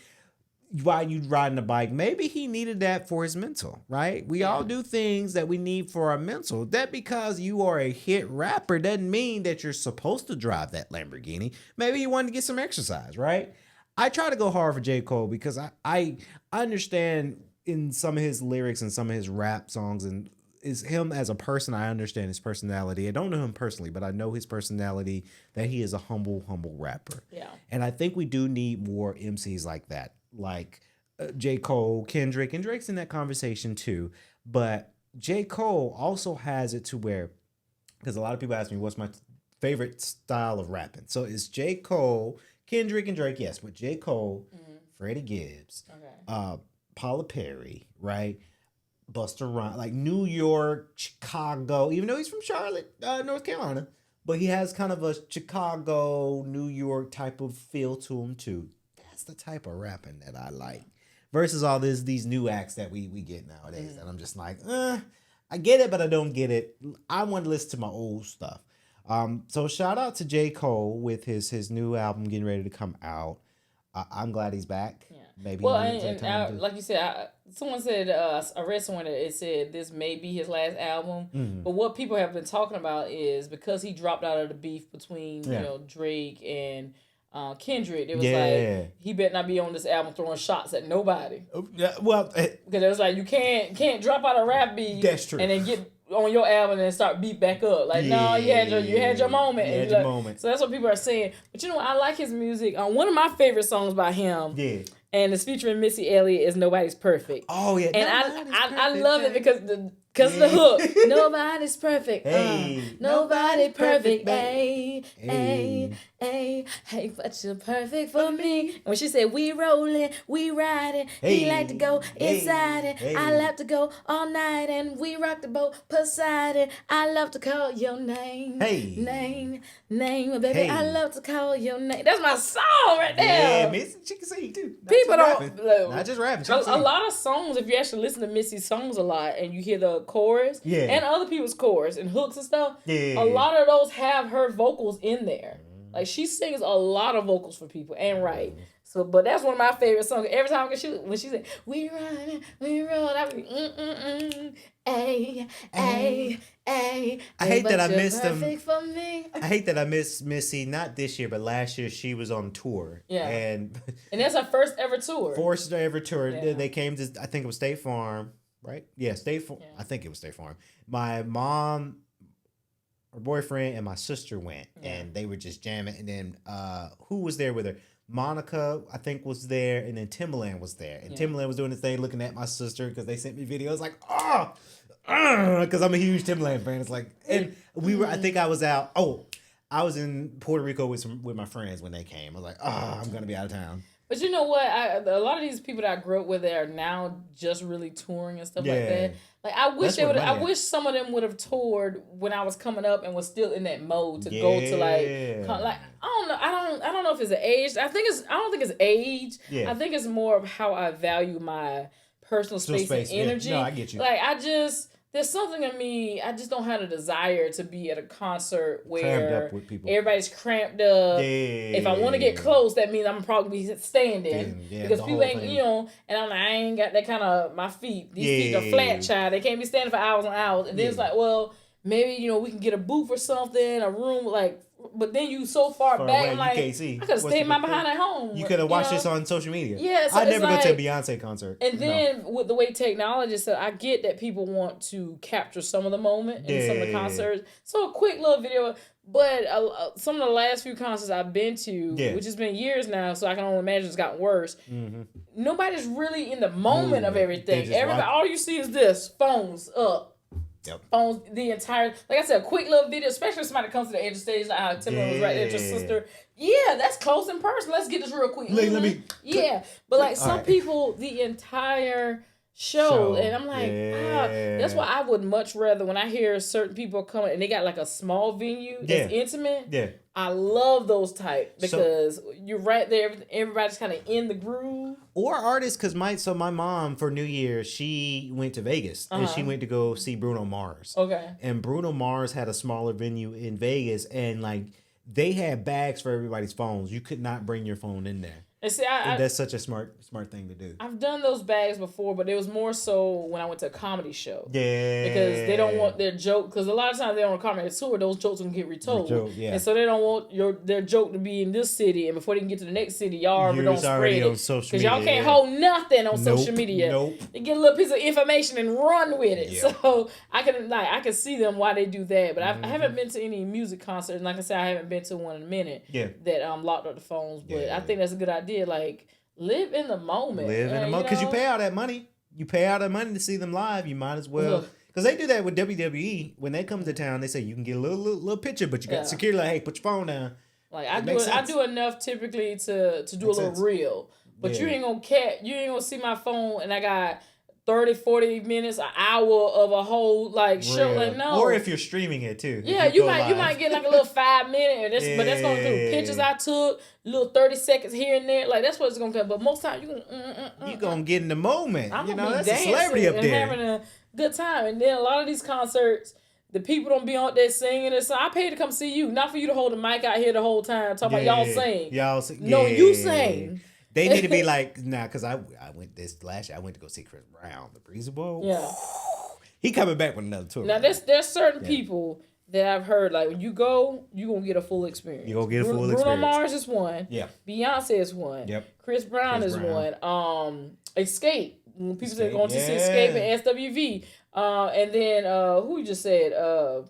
Why you riding a bike? Maybe he needed that for his mental, right? We all do things that we need for our mental. That because you are a hit rapper doesn't mean that you're supposed to drive that Lamborghini. Maybe you wanted to get some exercise, right? I try to go hard for J. Cole because I understand in some of his lyrics and some of his rap songs and is him as a person. I understand his personality. I don't know him personally, but I know his personality, that he is a humble rapper. Yeah. And I think we do need more MCs like that. Like J. Cole, Kendrick, and Drake's in that conversation too. But J. Cole also has it to where, because a lot of people ask me, what's my favorite style of rapping? So it's J. Cole, Kendrick, and Drake, yes, but J. Cole, Freddie Gibbs, Paula Perry, right? Busta Rhymes, like New York, Chicago, even though he's from Charlotte, North Carolina, but he has kind of a Chicago, New York type of feel to him too. That's the type of rapping that I like. Versus all these new acts that we get nowadays. And I'm just like, I get it, but I don't get it. I want to listen to my old stuff. So shout out to J. Cole with his new album getting ready to come out. I'm glad he's back. Yeah. Maybe. Well, and like you said, someone said, I read somewhere that it said this may be his last album. But what people have been talking about is because he dropped out of the beef between Drake and Kendrick, it was like he better not be on this album throwing shots at nobody. Well, because it was like you can't drop out a rap beat. That's true. And then get on your album and start beat back up. Like no, you had your moment. You had your moment. So that's what people are saying. But you know, I like his music. One of my favorite songs by him. Yeah. And it's featuring Missy Elliott is Nobody's Perfect. Oh yeah. And I love it because the hook. Nobody's perfect. Hey. Nobody perfect. Hey. Hey, but you're perfect for me. And when she said, we rolling, we riding, he like to go inside it. Hey. I love to go all night and we rock the boat Poseidon. I love to call your name. Hey. Name, baby. Hey. I love to call your name. That's my song right there. Yeah, Missy, she can sing too. People don't. Not just rapping. A lot of songs, if you actually listen to Missy's songs a lot and you hear the chorus and other people's chorus and hooks and stuff, a lot of those have her vocals in there. Like she sings a lot of vocals for people and right. So, but that's one of my favorite songs. Every time when she said, we run, we roll, I would be, ay. I hate that I missed them. For me. I hate that I missed Missy, not this year, but last year she was on tour. Yeah. And that's her first ever tour. First ever tour. Yeah. They came to, I think it was State Farm, right? Yeah, State Farm. Yeah. I think it was State Farm. My mom, her boyfriend, and my sister went, and they were just jamming. And then who was there with her? Monica, I think, was there, and then Timbaland was there. And Timbaland was doing his thing, looking at my sister because they sent me videos like, because I'm a huge Timbaland fan. It's like, and we were. I think I was out. Oh, I was in Puerto Rico with my friends when they came. I was like, I'm gonna be out of town. But you know what? A lot of these people that I grew up with are now just really touring and stuff like that. Like I wish they would. I wish some of them would have toured when I was coming up and was still in that mode to go to like I don't know. I don't know if it's an age. I don't think it's age. Yeah. I think it's more of how I value my personal space and energy. Yeah. No, I get you. Like there's something in me. I just don't have a desire to be at a concert where crammed up with people. Everybody's cramped up. If I want to get close, that means I'm probably be standing because people ain't, and I'm like, I ain't got that kind of my feet. These feet are flat, child. They can't be standing for hours and hours. And then it's like, well, maybe we can get a booth or something, a room like. But then you so far back, I'm like, I could have stayed my behind at home. You could have watched this on social media. Yeah, so I'd never go to a Beyonce concert. And then with the way technology is, I get that people want to capture some of the moment in some of the concerts. So a quick little video. But some of the last few concerts I've been to, which has been years now, so I can only imagine it's gotten worse. Mm-hmm. Nobody's really in the moment of everything. Everybody, all you see is this: phones up. Yep. On the entire, like I said, a quick little video, especially if somebody comes to the edge of the stage, like how Timberland was right there with your sister. Yeah, that's close in person. Let's get this real quick. Let me. Yeah, but like some people, the entire show, and I'm like, that's why I would much rather when I hear certain people coming and they got like a small venue that's intimate. Yeah. I love those type because you're right there. Everybody's kind of in the groove. Or artists, because my mom for New Year's, she went to Vegas and she went to go see Bruno Mars. Okay. And Bruno Mars had a smaller venue in Vegas, and like they had bags for everybody's phones. You could not bring your phone in there. And see, that's such a smart thing to do. I've done those bags before, but it was more so when I went to a comedy show. Yeah. Because they don't want their joke, because a lot of times they're on a comedy tour, those jokes can get retold. Yeah. And so they don't want their joke to be in this city, and before they can get to the next city, y'all already don't spread it. Because y'all can't hold nothing on social media. They get a little piece of information and run with it. Yeah. So I can see them why they do that. But I haven't been to any music concerts, and like I said, I haven't been to one in a minute that locked up the phones. But I think that's a good idea. Like, live in the moment. Live in the moment. Because you pay all that money. You pay all that money to see them live. You might as well. Because they do that with WWE. When they come to town, they say you can get a little picture, but you got security like, hey, put your phone down. Like I do enough typically to do a little reel. But you ain't gonna see my phone and I got 30, 40 minutes, an hour of a whole show. Like, no. Or if you're streaming it too. Yeah, you might get like a little 5 minute, but that's gonna include pictures I took, little 30 seconds here and there. Like that's what it's gonna come. But most times you gonna get in the moment. I'm that's a celebrity up there having a good time. And then a lot of these concerts, the people don't be out there singing and so I paid to come see you, not for you to hold the mic out here the whole time talking about y'all sing. Y'all sing. No, you sing. They need to be like, because I went this last year. I went to go see Chris Brown, the Breezy Bowl. Yeah, he coming back with another tour. Now there's certain people that I've heard like when you go, you gonna get a full experience. You gonna get a full experience. Bruno Mars is one. Yeah. Beyonce is one. Yep. Chris Brown is one. Escape. When people say going to see Escape and SWV. And then who you just said?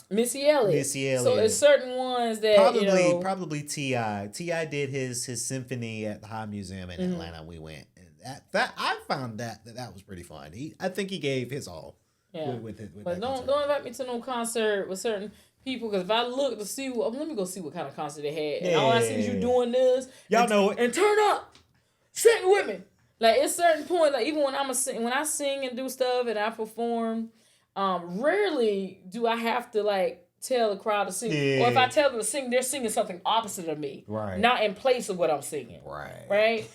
Missy Elliott. So there's certain ones that probably T.I. T.I. did his symphony at the High Museum in Atlanta. We went, and that I found that was pretty fun. I think he gave his all. Yeah. With but don't invite me to no concert with certain people because if I look to see, let me go see what kind of concert they had, and all I see is you doing this. Y'all know it. And turn up, sing with me. Like it's certain point, like even when I sing and do stuff and I perform. Rarely do I have to like tell the crowd to sing, or if I tell them to sing, they're singing something opposite of me, right? Not in place of what I'm singing, right?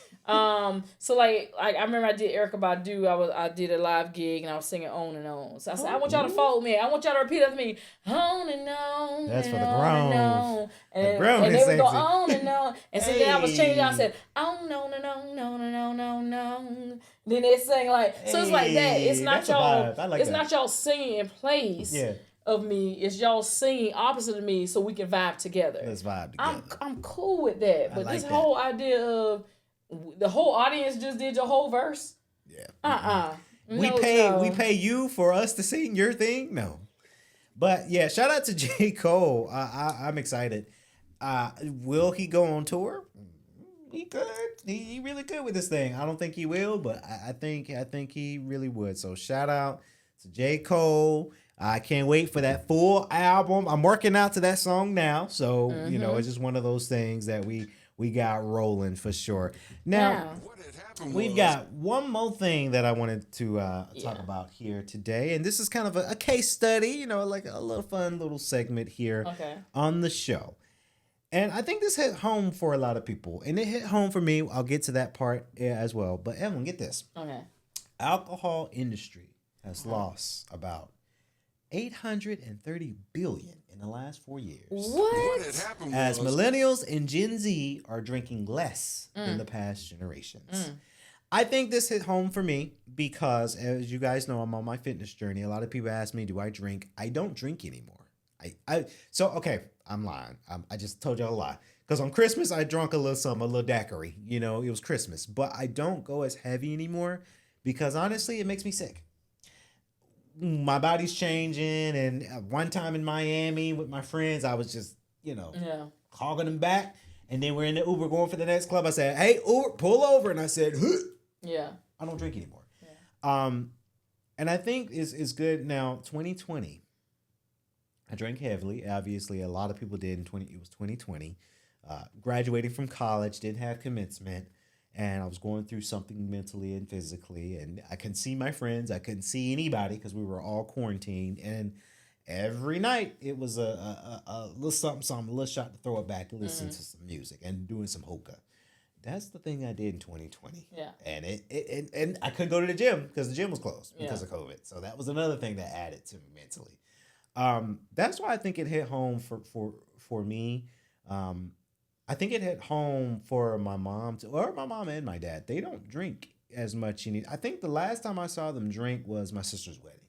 So like I remember I did Erykah Badu. I did a live gig and I was singing On and On. So I said I want y'all to follow me. I want y'all to repeat after me. On and on. That's and for the on grown. and they would go on and on. And so then I was changing. I said on and on, no. Then they sang like so. It's like that. It's not y'all. It's not y'all singing in place. Of me, it's y'all singing opposite of me, so we can vibe together. Let's vibe together. I'm cool with that, but this whole idea of the whole audience just did your whole verse. Yeah. We pay you for us to sing your thing. No, but yeah, shout out to J. Cole. I'm excited. Will he go on tour? He could. He really could with this thing. I don't think he will, but I think he really would. So shout out It's J. Cole. I can't wait for that full album. I'm working out to that song now. So, you know, it's just one of those things that we got rolling for sure. Now, we've got one more thing that I wanted to talk about here today. And this is kind of a case study, you know, like a little fun little segment here on the show. And I think this hit home for a lot of people. And it hit home for me. I'll get to that part as well. But Evelyn, get this. Okay. Alcohol industry has lost about $830 billion in the last 4 years. What had happened as was millennials and Gen Z are drinking less than the past generations. I think this hit home for me because, as you guys know, I'm on my fitness journey. A lot of people ask me, do I drink? I don't drink anymore. I'm lying. I just told y'all a lie. Because on Christmas, I drank a little something, a little daiquiri. You know, it was Christmas. But I don't go as heavy anymore because, honestly, it makes me sick. My body's changing, and one time in Miami with my friends, I was just, you know, hogging them back, and then we're in the Uber going for the next club. I said, "Hey, Uber, pull over," and I said, I don't drink anymore." And I think is good now. 2020, I drank heavily. Obviously, a lot of people did in It was 2020. Graduating from college, didn't have commencement. And I was going through something mentally and physically. And I couldn't see my friends. I couldn't see anybody because we were all quarantined. And every night it was a little something, a little shot to throw it back, to listen to some music and doing some hookah. That's the thing I did in 2020. Yeah. And and I couldn't go to the gym because the gym was closed because of COVID. So that was another thing that added to me mentally. That's why I think it hit home for me. I think it hit home for my mom or my mom and my dad. They don't drink as much. I think the last time I saw them drink was my sister's wedding.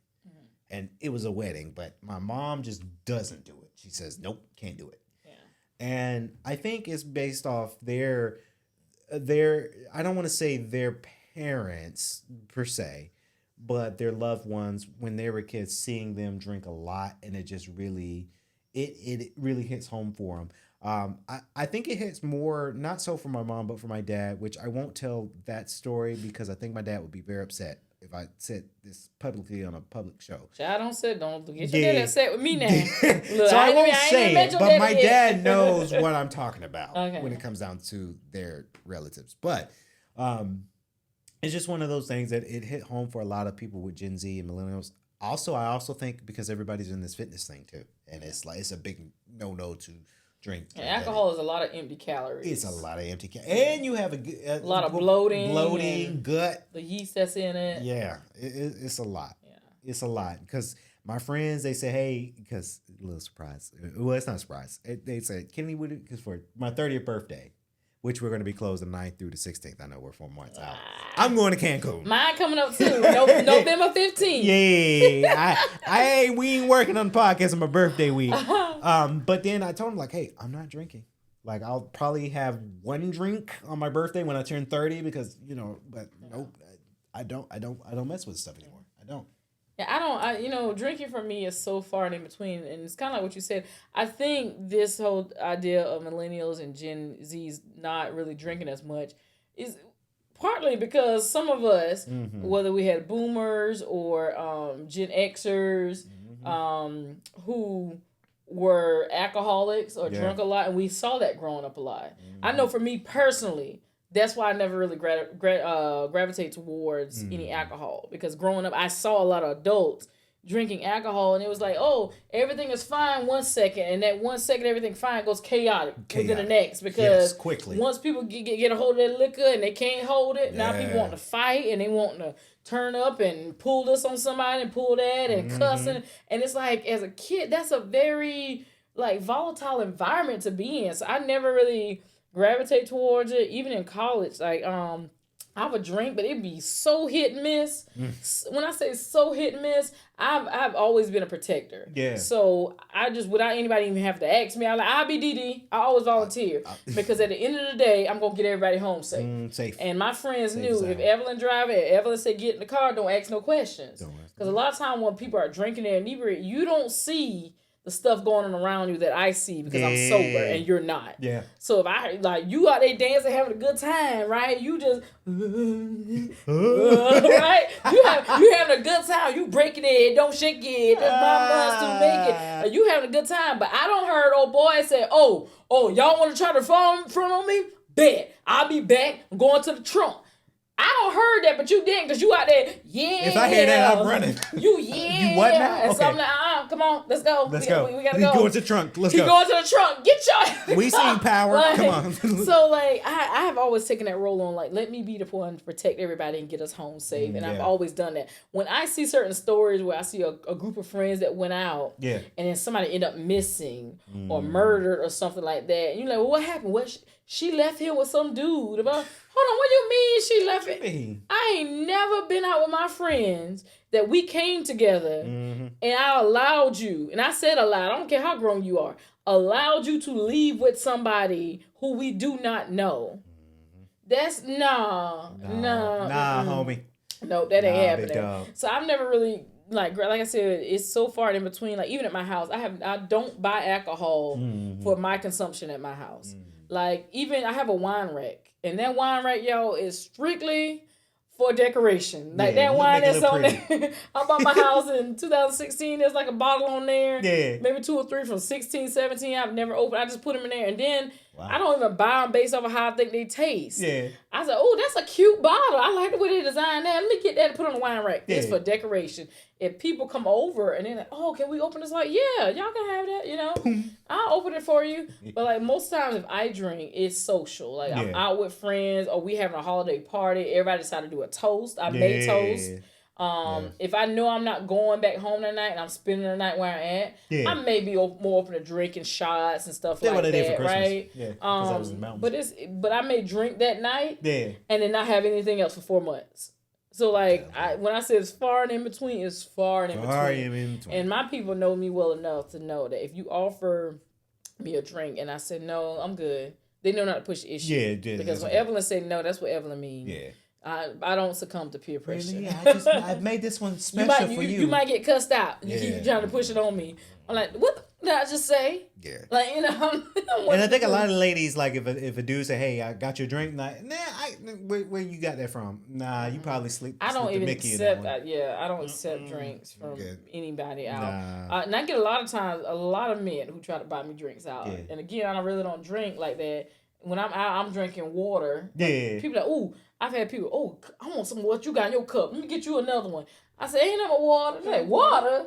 And it was a wedding, but my mom just doesn't do it. She says, nope, can't do it. Yeah. And I think it's based off their I don't want to say their parents per se, but their loved ones when they were kids, seeing them drink a lot, and it just really, it really hits home for them. I think it hits more, not so for my mom, but for my dad, which I won't tell that story because I think my dad would be very upset if I said this publicly on a public show. Don't get your dad upset with me now. Look, so I won't say it, but my dad knows what I'm talking about when it comes down to their relatives. But it's just one of those things that it hit home for a lot of people with Gen Z and millennials. Also, I also think because everybody's in this fitness thing too, and it's a big no to drink. And alcohol is a lot of empty calories. It's a lot of empty calories. And you have a lot of bloating, gut. The yeast that's in it. Yeah, it's a lot. Yeah. It's a lot. Because my friends, they say, hey, because a little surprise. Well, it's not a surprise. They say, Kenny, because for my 30th birthday, which we're going to be closed the 9th through the 16th. I know we're 4 months out. I'm going to Cancun. Mine coming up too. November 15th. Yeah. We ain't working on the podcast on my birthday week. But then I told him, like, hey, I'm not drinking. Like, I'll probably have one drink on my birthday when I turn 30 because, but nope, I don't mess with stuff anymore. I don't. Yeah, drinking for me is so far in between, and it's kind of like what you said. I think this whole idea of millennials and Gen Z's not really drinking as much is partly because some of us, whether we had boomers or Gen Xers, who were alcoholics or drunk a lot, and we saw that growing up a lot. I know for me personally, that's why I never really gravitate towards any alcohol, because growing up, I saw a lot of adults drinking alcohol, and it was like, oh, everything is fine 1 second, and that 1 second everything fine goes chaotic within the next, because quickly. Once people get a hold of that liquor and they can't hold it, now people want to fight and they want to turn up and pull this on somebody and pull that and cussing, and it's like, as a kid, that's a very volatile environment to be in. So I never really gravitate towards it, even in college. I would drink, but it'd be so hit and miss. When I say so hit and miss, I've always been a protector. Yeah. So I just, without anybody even have to ask me, I'll be DD. I always volunteer because at the end of the day, I'm gonna get everybody home safe. And my friends knew if Evelyn driving, Evelyn said get in the car, don't ask no questions. Because a lot of time when people are drinking their inebriate, you don't see the stuff going on around you that I see because I'm sober and you're not. Yeah. So if I like you out there dancing, having a good time, right? You just right? You having a good time. You breaking it, don't shake it, just mama to make it. You having a good time, but I don't heard old boy say, "Oh, y'all want to try to fall in front on me? Bet I'll be back. I'm going to the trunk." I don't heard that, but you didn't, because you out there, yeah. If I hear that, I'm running. You, yeah. You what now? And so I'm like, come on, let's go. Let's go. We gotta go. He's going to the trunk. Let's go. He's going to the trunk. Get your... We seen Power. Like, come on. So, like, I have always taken that role on, like, let me be the one to protect everybody and get us home safe. And I've always done that. When I see certain stories where I see a group of friends that went out, and then somebody end up missing or murdered or something like that, and you're like, well, what happened? What she left here with some dude. Hold on, what do you mean she left it? I ain't never been out with my friends that we came together and I allowed you, and I said allowed, I don't care how grown you are, allowed you to leave with somebody who we do not know. That's nah, homie. No, that ain't happening. So I've never really, like I said, it's so far in between. Like even at my house, I don't buy alcohol for my consumption at my house. Like even I have a wine rack, and that wine rack, yo, is strictly for decoration. Like that wine that's on there. I bought my house in 2016. There's like a bottle on there. Yeah. Maybe 2 or 3 from 16, 17. I've never opened. I just put them in there, and then I don't even buy them based off of how I think they taste. Yeah. I said, oh, that's a cute bottle. I like the way they designed that. Let me get that and put on the wine rack. Yeah. It's for decoration. If people come over and they're like, oh, can we open this? Like, yeah, y'all can have that, you know. I'll open it for you. But like most times if I drink, it's social. Like I'm out with friends or we having a holiday party. Everybody decided to do a toast. I made toast. If I know I'm not going back home that night and I'm spending the night where I'm at, I may be more open to drinking shots and stuff like that, right? Yeah, I was in the mountains. But I may drink that night and then not have anything else for 4 months. So like when I say it's far and in between, it's far and in between. And my people know me well enough to know that if you offer me a drink and I said no, I'm good, they know not to push the issue. Yeah, because when Evelyn said no, that's what Evelyn means. Yeah. I don't succumb to peer pressure. Really? I made this one special for you. You might get cussed out. You keep trying to push it on me. I'm like, what did I just say? Yeah. Like, you know. And I think a lot of ladies, like, if a dude say, hey, I got your drink, like, nah, where you got that from? Nah, you probably sleep. I don't even accept, I don't accept drinks from anybody out. Nah. And I get a lot of men who try to buy me drinks out. Yeah. And again, I really don't drink like that. When I'm out, I'm drinking water. Yeah. People are like, ooh, I've had people, I want some of what you got in your cup. Let me get you another one. I said, ain't no water. They're like, water?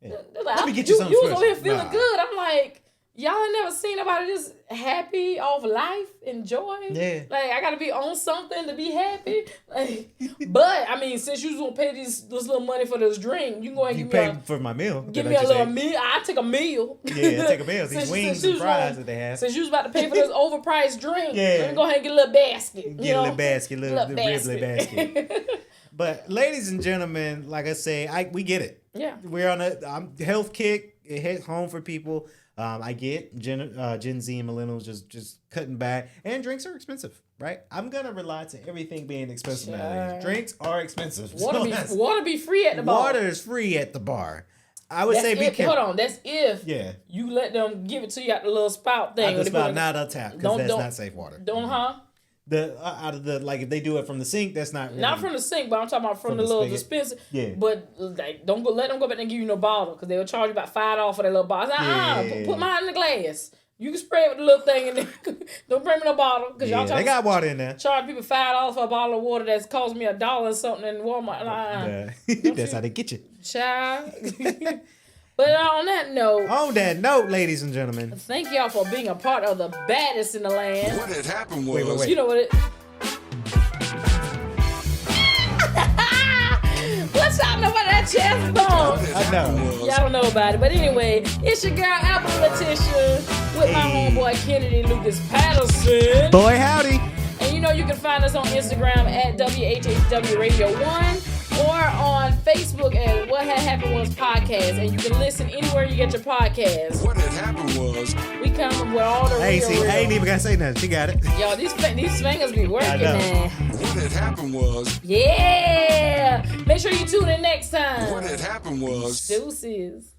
Yeah. They're like, let me get you something You was over here feeling good. I'm like, y'all ain't never seen nobody just happy off life and joy. Yeah. Like, I got to be on something to be happy. Like, but, I mean, since you was going to pay this little money for this drink, you can go ahead and give me for my meal. Give me a little meal. I take a meal. Yeah, take a meal. These wings and fries that they have. Since you was about to pay for this overpriced drink, let me go ahead and get a little basket. Get a little basket, little basket. But, ladies and gentlemen, like I say, we get it. Yeah. We're on a health kick. It hits home for people. I get Gen Z and millennials just cutting back, and drinks are expensive, right? I'm gonna rely to everything being expensive nowadays. Drinks are expensive. Water be free at the bar. Water is free at the bar. I would say be careful. Hold on, that's if you let them give it to you at the little spout thing. Out the spout, not a tap, because that's not safe water. Out of the like if they do it from the sink, that's not really, not from the sink, but I'm talking about from the little dispenser. Yeah. But like, let them go back and give you no bottle, because they'll charge you about $5 for that little bottle. Put mine in the glass. You can spray it with the little thing, and then don't bring me no bottle, because y'all they got water in there. Charge people $5 for a bottle of water that's cost me $1 or something in Walmart. That's how they get you, child. But on that note, ladies and gentlemen, thank y'all for being a part of the baddest in the land. What had happened was... Wait. You know what it... What's up, nobody that chest bone? I know. Y'all don't know about it. But anyway, it's your girl, Evelyn Letitia, with my homeboy, Kennedy Lucas Patterson. Boy, howdy. And you know you can find us on Instagram at WHHW Radio 1. Or on Facebook at What Had Happened Was Podcast. And you can listen anywhere you get your podcast. What had happened was... We come with all the real. I ain't even got to say nothing. She got it. Yo, these fingers be working, man. What had happened was... Yeah! Make sure you tune in next time. What had happened was... Deuces.